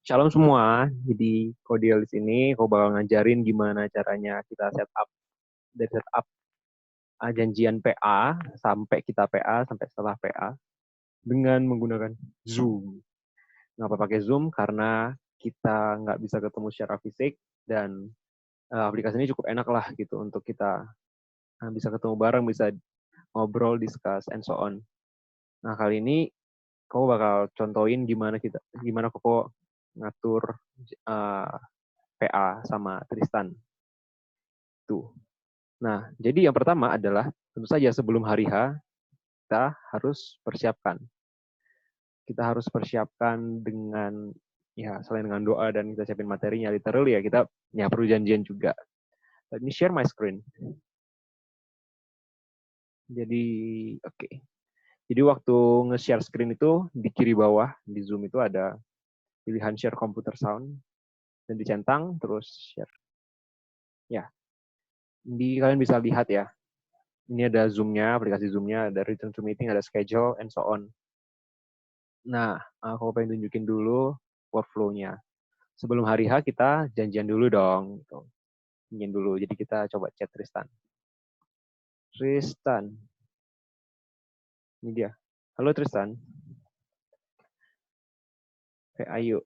Shalom semua. Jadi Kodiel di sini, aku bakal ngajarin gimana caranya kita setup dari setup janjian PA sampai kita PA sampai setelah PA dengan menggunakan Zoom. Kenapa pakai Zoom? Karena kita nggak bisa ketemu secara fisik dan aplikasi ini cukup enak lah gitu untuk kita bisa ketemu bareng, bisa ngobrol, discuss, and so on. Nah kali ini kau bakal contohin gimana koko ngatur PA sama Tristan. Tuh. Nah, jadi yang pertama adalah tentu saja sebelum hari H kita harus persiapkan. Kita harus persiapkan dengan ya selain dengan doa dan kita siapin materinya literally ya kita ya perlu janjian juga. Let me share my screen. Jadi oke. Okay. Jadi waktu nge-share screen itu di kiri bawah di Zoom itu ada pilihan share computer sound dan dicentang terus share. Ya. Kalian bisa lihat ya. Ini ada Zoom-nya, aplikasi Zoom-nya, ada return to meeting, ada schedule, and so on. Nah, aku pengen tunjukin dulu workflow-nya. Sebelum hari H kita janjian dulu dong. Gitu. Janjian dulu, jadi kita coba chat Tristan. Tristan. Ini dia. Halo Tristan. Ayo.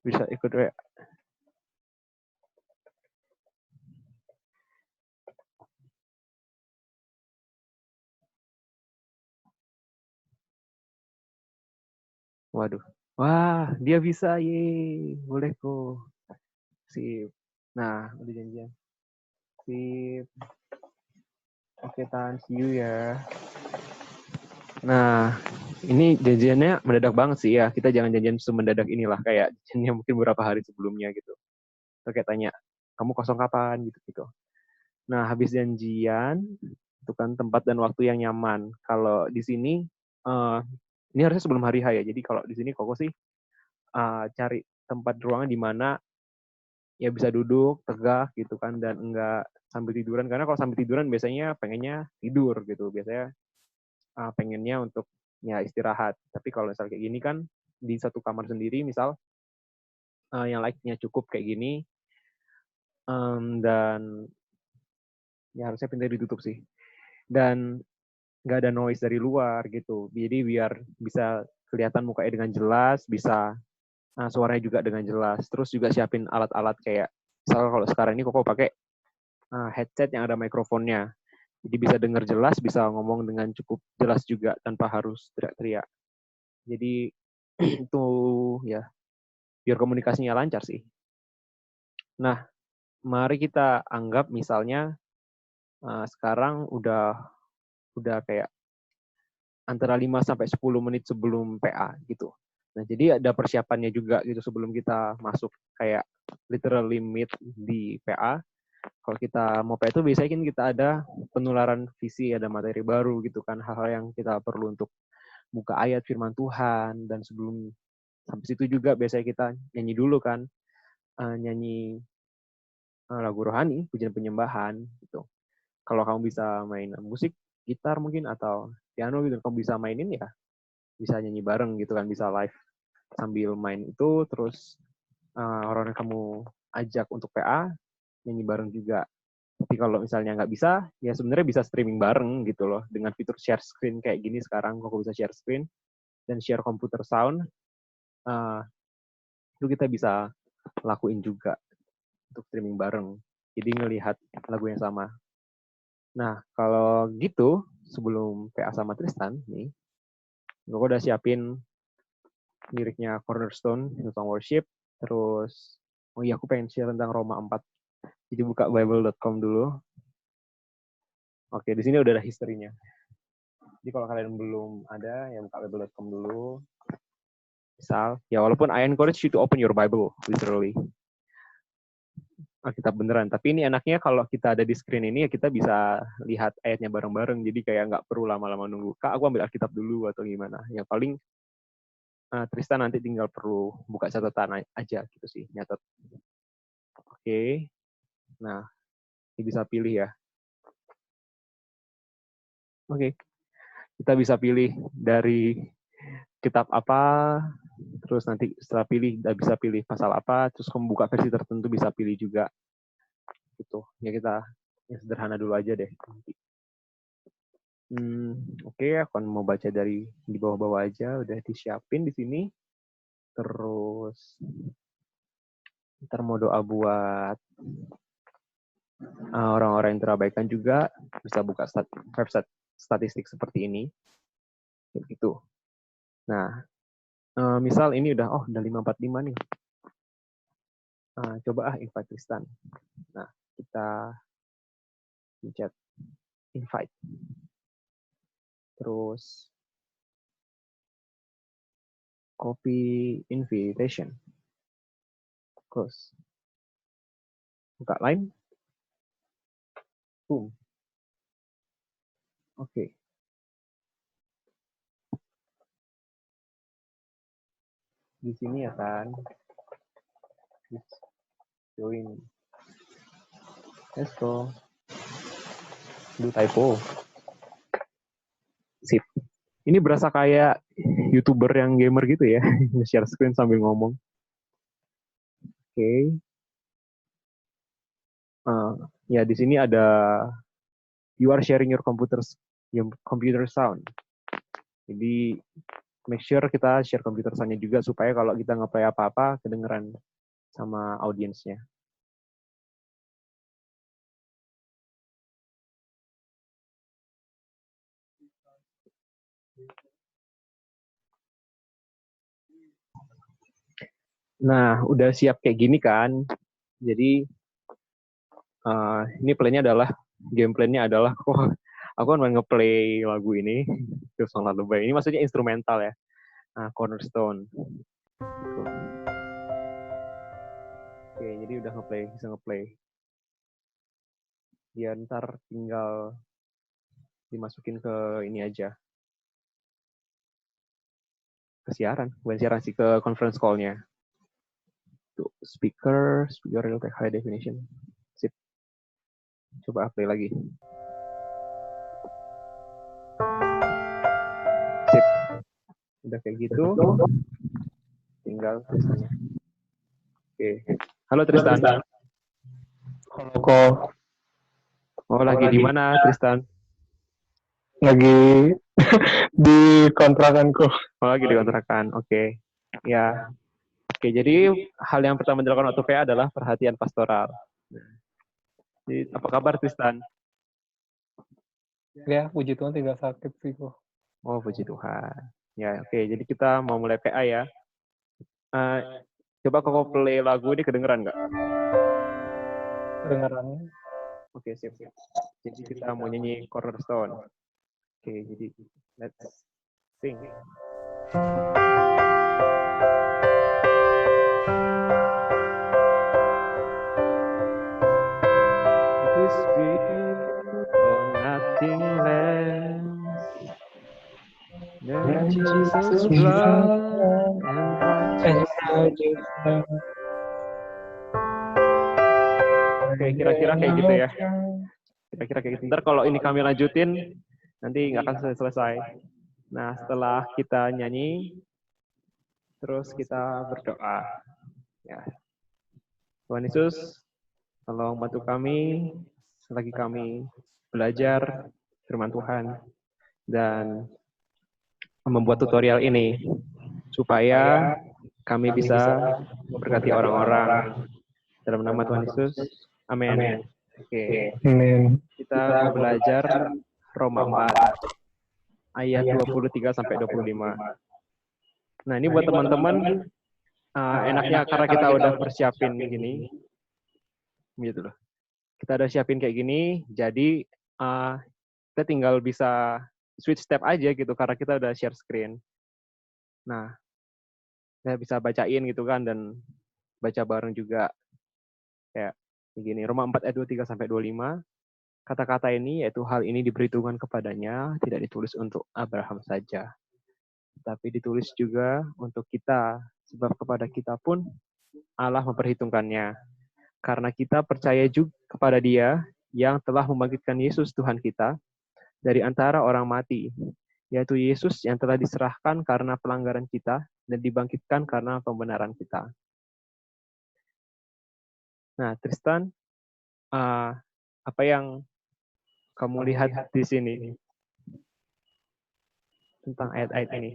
Bisa ikut WA. Waduh. Wah, dia bisa. Yeay. Boleh kok. Sip. Nah, udah janjian. Sip. Oke, Tan. See you ya. Nah, ini janjiannya mendadak banget sih ya. Kita jangan janjian semendadak inilah. Kayak janjiannya mungkin beberapa hari sebelumnya gitu. Terus kayak tanya, kamu kosong kapan? Gitu-gitu. Nah, habis janjian, tentukan tempat dan waktu yang nyaman. Kalau di sini, ini harusnya sebelum hari H ya. Jadi kalau di sini Koko sih cari tempat ruangan di mana ya bisa duduk, tegak gitu kan, dan enggak sambil tiduran. Karena kalau sambil tiduran biasanya pengennya tidur gitu. Biasanya pengennya untuk ya istirahat. Tapi kalau misalnya kayak gini kan, di satu kamar sendiri, misal yang light-nya cukup kayak gini, dan ya harusnya pintu ditutup sih. Dan nggak ada noise dari luar gitu. Jadi biar bisa kelihatan mukanya dengan jelas, bisa suaranya juga dengan jelas. Terus juga siapin alat-alat kayak, misalnya kalau sekarang ini Koko pakai headset yang ada mikrofonnya. Jadi bisa dengar jelas, bisa ngomong dengan cukup jelas juga tanpa harus teriak-teriak. Jadi itu ya biar komunikasinya lancar sih. Nah, mari kita anggap misalnya sekarang udah kayak antara 5 sampai 10 menit sebelum PA gitu. Nah, jadi ada persiapannya juga gitu sebelum kita masuk kayak literally meet di PA. Kalau kita mau PA itu biasanya kan kita ada penularan visi, ada materi baru gitu kan, hal-hal yang kita perlu untuk buka ayat firman Tuhan, dan sebelum sampai situ juga biasanya kita nyanyi dulu kan, nyanyi lagu rohani, pujian penyembahan gitu. Kalau kamu bisa main musik, gitar mungkin atau piano gitu, kamu bisa mainin ya, bisa nyanyi bareng gitu kan, bisa live sambil main itu, terus orang yang kamu ajak untuk PA nyanyi bareng juga. Tapi kalau misalnya nggak bisa, ya sebenarnya bisa streaming bareng gitu loh, dengan fitur share screen kayak gini sekarang, kok bisa share screen dan share computer sound, itu kita bisa lakuin juga untuk streaming bareng. Jadi ngelihat lagu yang sama. Nah, kalau gitu, sebelum PA sama Tristan nih, gue udah siapin liriknya Cornerstone, Hillsong Worship, terus, oh iya aku pengen share tentang Roma 4. Jadi buka bible.com dulu. Oke, di sini udah ada historinya. Jadi kalau kalian belum ada, ya buka bible.com dulu. Misal, ya walaupun I encourage you to open your Bible, literally. Kita beneran. Tapi ini enaknya kalau kita ada di screen ini, ya kita bisa lihat ayatnya bareng-bareng. Jadi kayak nggak perlu lama-lama nunggu. Kak, aku ambil Alkitab dulu atau gimana. Ya paling Tristan nanti tinggal perlu buka catatan aja gitu sih, nyatet. Oke. Nah, ini bisa pilih ya. Oke. Kita bisa pilih dari kitab apa, terus nanti setelah pilih bisa pilih pasal apa, terus kamu buka versi tertentu bisa pilih juga gitu. Ya kita yang sederhana dulu aja deh. Oke, aku mau baca dari di bawah-bawah aja, udah disiapin di sini. Terus ntar mau doa buat orang-orang yang terabaikan juga, bisa buka website statistik seperti ini. Gitu. Nah, misal ini udah 5:45 nih. Coba invite Tristan. Nah, kita pencet invite. Terus copy invitation. Close. Buka line. Boom. Oke. Di sini ya kan. Join. Let's go. Do typo. Sip. Ini berasa kayak YouTuber yang gamer gitu ya. Share screen sambil ngomong. Oke. Ya di sini ada you are sharing your computer sound. Jadi make sure kita share computer sound-nya juga supaya kalau kita nge-play apa-apa kedengeran sama audiensnya. Nah, udah siap kayak gini kan. Jadi ini game plan-nya adalah aku kan main nge-play lagu ini, terus Song Lebay. Ini maksudnya instrumental ya. Cornerstone. Gitu. Oke, jadi udah bisa nge-play. Ya ntar tinggal dimasukin ke ini aja. Ke siaran, bukan siaran sih, ke conference call-nya. Tuh, speaker real take high definition. Sip. Coba play lagi. Sip. Udah kayak gitu. Tinggal Tristannya. Oke. Halo Tristan. Halo kok. Oh, lagi di mana Tristan? Lagi di kontrakanku. Oh, lagi di kontrakan. Oke. Ya. Oke, jadi hal yang pertama dilakukan waktu PA adalah perhatian pastoral. Jadi, apa kabar Tristan? Ya, puji Tuhan tidak sakit sih kok. Oh, puji Tuhan. Ya, oke. Jadi kita mau mulai PA ya. Coba kau play lagu ini kedengeran nggak? Kedengarannya. Oke, siap. Jadi kita mau nyanyi Cornerstone. Oke, jadi let's sing. This built on nothing less than Jesus' blood and righteousness. Oke, kira-kira kayak gitu ya. Kira-kira kayak gitu. Ntar kalau ini kami lanjutin, nanti nggak akan selesai. Nah, setelah kita nyanyi, terus kita berdoa. Ya. Tuhan Yesus, tolong bantu kami selagi kami belajar firman Tuhan dan membuat tutorial ini supaya kami bisa memberkati orang-orang dalam nama Tuhan Yesus. Amin. Oke. Amin. Kita mau belajar Roma 4 ayat 23 sampai 25. Nah, ini buat teman-teman enaknya karena kita udah persiapin gini. Gitu loh. Kita udah siapin kayak gini, jadi kita tinggal bisa switch step aja gitu karena kita udah share screen. Nah, kita bisa bacain gitu kan dan baca bareng juga. Kayak gini, Roma 4 ayat 23 sampai 25. Kata-kata ini yaitu hal ini diperhitungkan kepadanya, tidak ditulis untuk Abraham saja, tapi ditulis juga untuk kita, sebab kepada kita pun Allah memperhitungkannya. Karena kita percaya juga kepada Dia yang telah membangkitkan Yesus Tuhan kita dari antara orang mati, yaitu Yesus yang telah diserahkan karena pelanggaran kita dan dibangkitkan karena pembenaran kita. Nah, Tristan, apa yang kamu lihat di sini tentang ayat-ayat ini?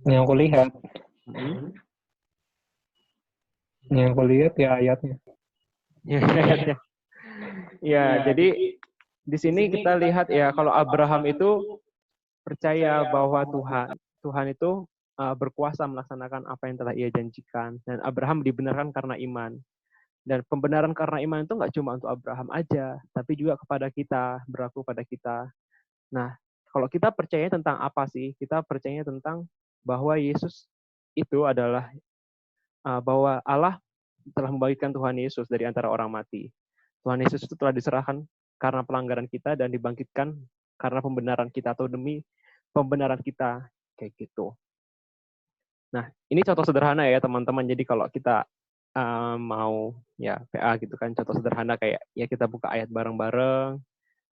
Yang aku lihat, Hmm? yang aku lihat ya ayatnya. Ya, ayatnya. Ya, jadi di sini kita lihat ya kalau Abraham itu percaya bahwa Tuhan itu berkuasa melaksanakan apa yang telah ia janjikan, dan Abraham dibenarkan karena iman. Dan pembenaran karena iman itu nggak cuma untuk Abraham aja, tapi juga kepada kita, berlaku pada kita. Nah, kalau kita percaya tentang apa sih? Kita percaya tentang bahwa Yesus itu adalah bahwa Allah telah membagikan Tuhan Yesus dari antara orang mati. Tuhan Yesus itu telah diserahkan karena pelanggaran kita dan dibangkitkan karena pembenaran kita atau demi pembenaran kita, kayak gitu. Nah, ini contoh sederhana ya teman-teman. Jadi kalau kita mau ya PA gitu kan, contoh sederhana kayak ya kita buka ayat bareng-bareng,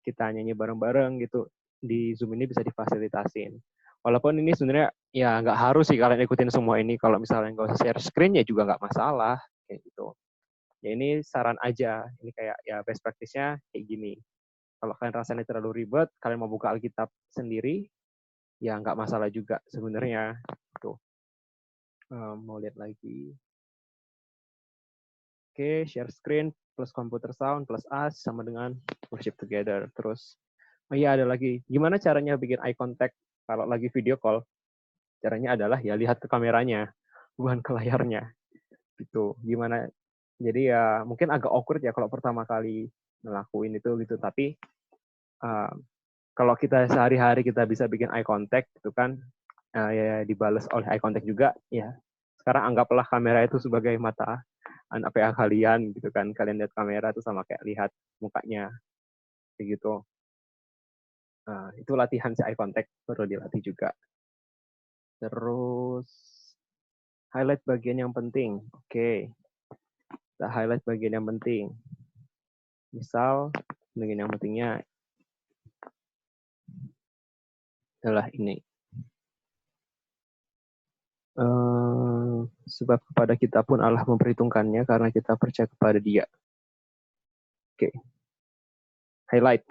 kita nyanyi bareng-bareng gitu. Di Zoom ini bisa difasilitasin. Walaupun ini sebenarnya ya nggak harus sih kalian ikutin semua ini. Kalau misalnya nggak usah share screen ya juga nggak masalah, kayak gitu. Ya ini saran aja. Ini kayak ya best practice-nya kayak gini. Kalau kalian rasanya terlalu ribet, kalian mau buka Alkitab sendiri, ya nggak masalah juga sebenarnya. Tuh. Mau lihat lagi. Oke, share screen plus computer sound plus us sama dengan worship together. Terus, oh iya ada lagi. Gimana caranya bikin eye contact kalau lagi video call? Caranya adalah ya lihat ke kameranya, bukan ke layarnya. Gitu. Gimana? Jadi ya mungkin agak awkward ya kalau pertama kali ngelakuin itu gitu. Tapi kalau kita sehari-hari kita bisa bikin eye contact gitu kan, ya dibalas oleh eye contact juga. Ya sekarang anggaplah kamera itu sebagai mata anak PA kalian gitu kan, kalian lihat kamera itu sama kayak lihat mukanya kayak gitu. Itu latihan si eye contact perlu dilatih juga. Terus highlight bagian yang penting. Oke. Kita highlight bagian yang penting. Misal bagian yang pentingnya adalah ini. Sebab kepada kita pun Allah memperhitungkannya karena kita percaya kepada Dia. Oke. Highlight.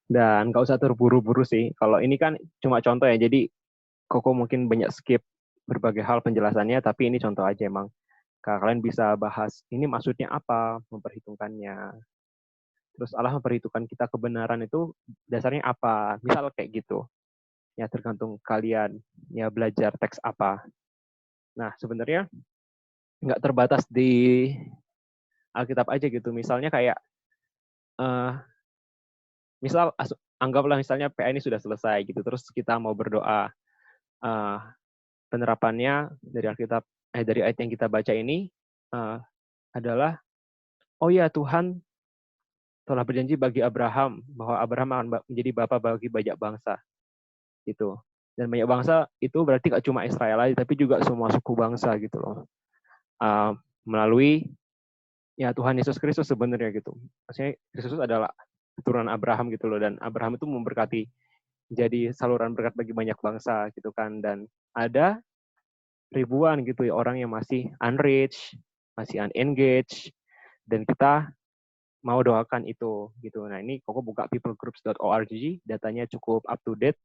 Dan nggak usah terburu-buru sih. Kalau ini kan cuma contoh ya, jadi Koko mungkin banyak skip berbagai hal penjelasannya, tapi ini contoh aja emang. Kalian bisa bahas, ini maksudnya apa, memperhitungkannya. Terus Allah memperhitungkan kita kebenaran itu dasarnya apa. Misal kayak gitu. Ya tergantung kalian ya belajar teks apa. Nah sebenarnya nggak terbatas di Alkitab aja gitu. Misalnya kayak, misal anggaplah misalnya PA ini sudah selesai gitu, terus kita mau berdoa. Penerapannya dari Alkitab, dari ayat yang kita baca ini adalah, oh ya Tuhan telah berjanji bagi Abraham bahwa Abraham akan menjadi bapa bagi banyak bangsa, gitu. Dan banyak bangsa itu berarti gak cuma Israel aja, tapi juga semua suku bangsa gitu loh. Melalui ya Tuhan Yesus Kristus sebenarnya gitu. Maksudnya Kristus adalah keturunan Abraham gitu loh, dan Abraham itu memberkati jadi saluran berkat bagi banyak bangsa gitu kan. Dan ada ribuan gitu ya orang yang masih unreached, masih unengaged, dan kita mau doakan itu gitu. Nah ini Koko buka peoplegroups.org, datanya cukup up to date.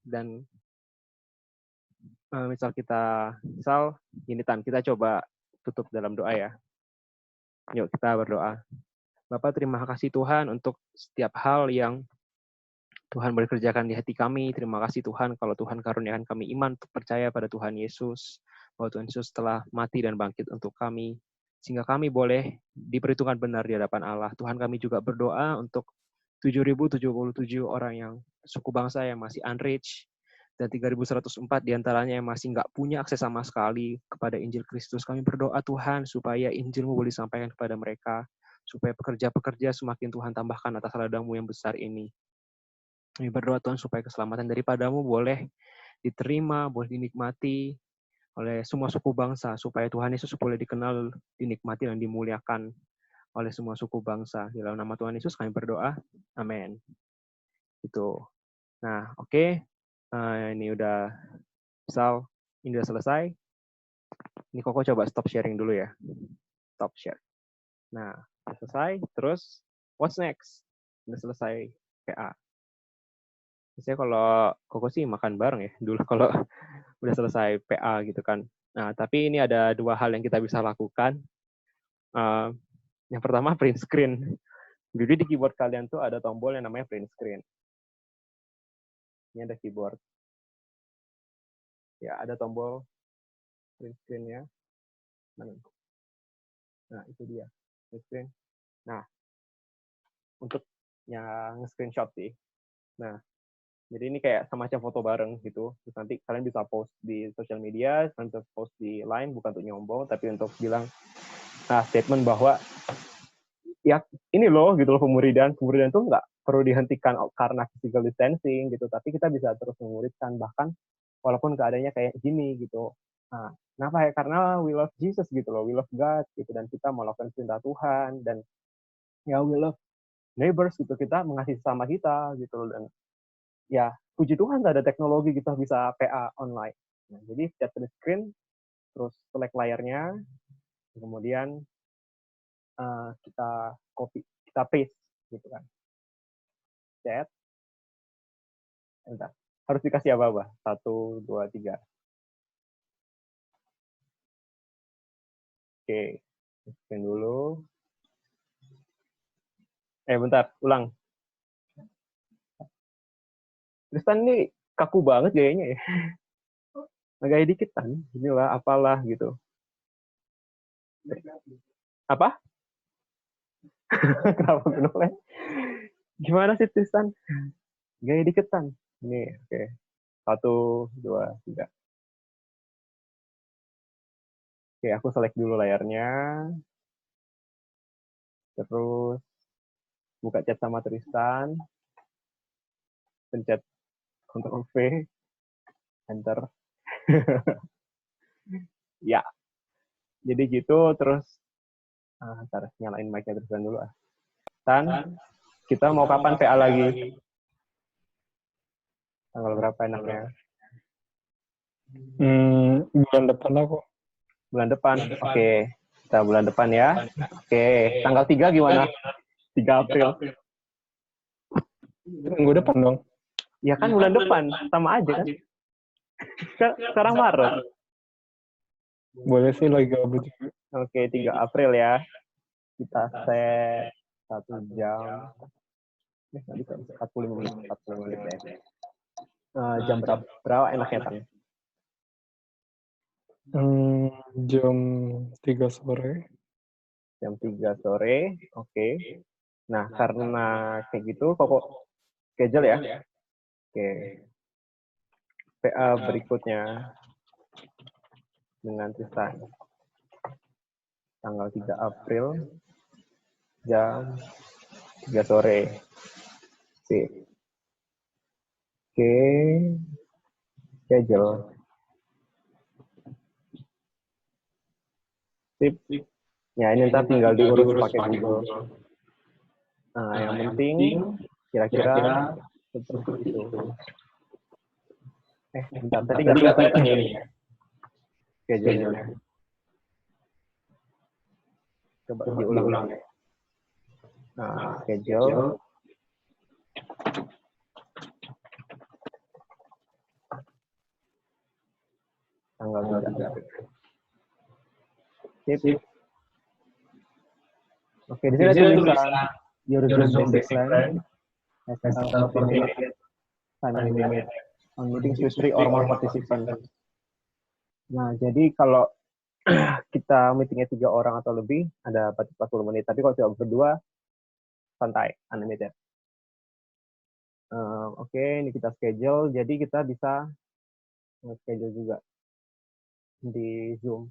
Dan misal ini kita coba tutup dalam doa ya. Yuk kita berdoa. Bapak terima kasih Tuhan untuk setiap hal yang Tuhan boleh kerjakan di hati kami. Terima kasih Tuhan kalau Tuhan karuniakan kami iman untuk percaya pada Tuhan Yesus, bahwa Tuhan Yesus telah mati dan bangkit untuk kami, sehingga kami boleh diperhitungkan benar di hadapan Allah. Tuhan kami juga berdoa untuk 7.077 orang yang suku bangsa yang masih unreached, dan 3.104 diantaranya yang masih nggak punya akses sama sekali kepada Injil Kristus. Kami berdoa Tuhan supaya Injil-Mu boleh disampaikan kepada mereka, supaya pekerja-pekerja semakin Tuhan tambahkan atas ladang-Mu yang besar ini. Kami berdoa Tuhan supaya keselamatan daripada-Mu boleh diterima, boleh dinikmati oleh semua suku bangsa, supaya Tuhan Yesus boleh dikenal, dinikmati, dan dimuliakan oleh semua suku bangsa. Di dalam nama Tuhan Yesus kami berdoa. Amin. Gitu. Nah, oke. Ini udah misal ini udah selesai. Ini Koko coba stop sharing dulu ya. Stop share. Nah, udah selesai. Terus, what's next? Udah selesai PA. Biasanya kalau Koko sih makan bareng ya. Dulu kalau udah selesai PA gitu kan. Nah, tapi ini ada 2 hal yang kita bisa lakukan. Yang pertama, print screen. Jadi di keyboard kalian tuh ada tombol yang namanya print screen. Ini ada keyboard. Ya, ada tombol print screen-nya. Nah, itu dia. Print screen. Nah, untuk yang screenshot sih. Nah, jadi ini kayak semacam foto bareng gitu. Terus nanti kalian bisa post di sosial media, kalian bisa post di Line, bukan untuk nyombong, tapi untuk bilang statement bahwa ya ini loh gitu loh pemuridan tuh nggak perlu dihentikan karena physical distancing gitu, tapi kita bisa terus memuridkan bahkan walaupun keadaannya kayak gini gitu. Nah, kenapa ya? Karena we love Jesus gitu loh, we love God gitu, dan kita melakukan perintah Tuhan, dan ya we love neighbors gitu, kita mengasihi sama kita gitu loh. Dan ya puji Tuhan ada teknologi kita bisa PA online. Nah, jadi chat screen, terus select layarnya, kemudian kita copy, kita paste gitu kan. Chat. Bentar. Harus dikasih apa-apa? 1, 2, 3. Oke. Scan dulu. Bentar. Ulang. Tristan ini kaku banget gayanya ya. Agak dikit kan. Inilah apalah gitu. Apa? Kenapa kenapa? Gimana sih Tristan? Gaya diketan. Ini, oke. 1, 2, 3. Oke, aku select dulu layarnya. Terus buka chat sama Tristan. Pencet Ctrl V. Enter. Ya. Jadi gitu, terus ntar nyalain mic-nya Tristan dulu. Tan, kita mau kapan PA lagi? Tanggal berapa enaknya? Bulan depan aku. Bulan depan. Oke. Kita bulan depan ya. Oke. Tanggal 3 gimana? 3 April. Minggu depan dong. Ya kan bulan depan. Sama aja kan? Sekarang Maret. Boleh sih lagi gabut juga. Oke, 3 April ya. Kita set 1 jam. 45 menit. 45 menit ya. Jam berapa enaknya kan? Jam 3 sore. Jam 3 sore. Oke. Nah, karena kayak gitu, Koko schedule ya. Oke. PA berikutnya dengan Tristan. Tanggal 3 April jam 3 sore. Oke. Schedule. Sip. Ya, ini ntar tinggal diurus pakai Google. Nah, yang penting kira-kira seperti itu. Bentar, tadi nggak kelihatan ini ya. Schedule-nya. Coba diulang. Nah, schedule. Tanggal 3. Sip. Oke, di sini ada tulisan your Zoom basic plan has a 40-minute time limit on meetings with 3 or more participants. Nah, jadi kalau kita meetingnya 3 orang atau lebih, ada 40 menit. Tapi kalau cuma berdua, santai, unlimited. Oke, ini kita schedule. Jadi kita bisa schedule juga di Zoom.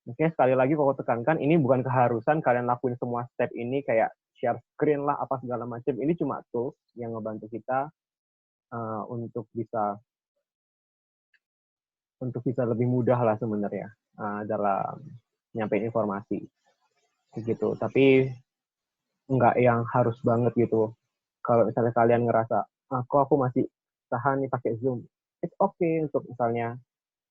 Oke, sekali lagi Koko tekankan, ini bukan keharusan kalian lakuin semua step ini kayak share screen lah, apa segala macam. Ini cuma tools yang ngebantu kita untuk bisa lebih mudah lah sebenarnya dalam nyampein informasi gitu. Tapi nggak yang harus banget gitu. Kalau misalnya kalian ngerasa aku masih tahan nih pakai Zoom. It's okay untuk misalnya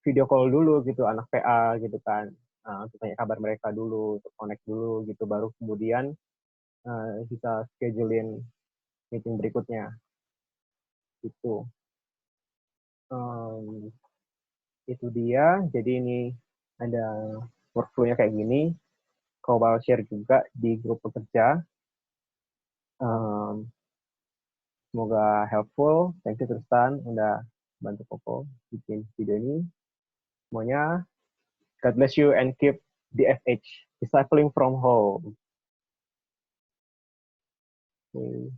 video call dulu gitu, anak PA gitu kan. Untuk tanya kabar mereka dulu, untuk connect dulu gitu, baru kemudian bisa schedulein meeting berikutnya gitu. Um, itu dia. Jadi ini ada workflow-nya kayak gini. Kau bakal share juga di grup pekerja. Semoga helpful. Thank you Tristan udah bantu Koko bikin video ini. Semuanya, God bless you and keep DFH, discipling from home. Okay.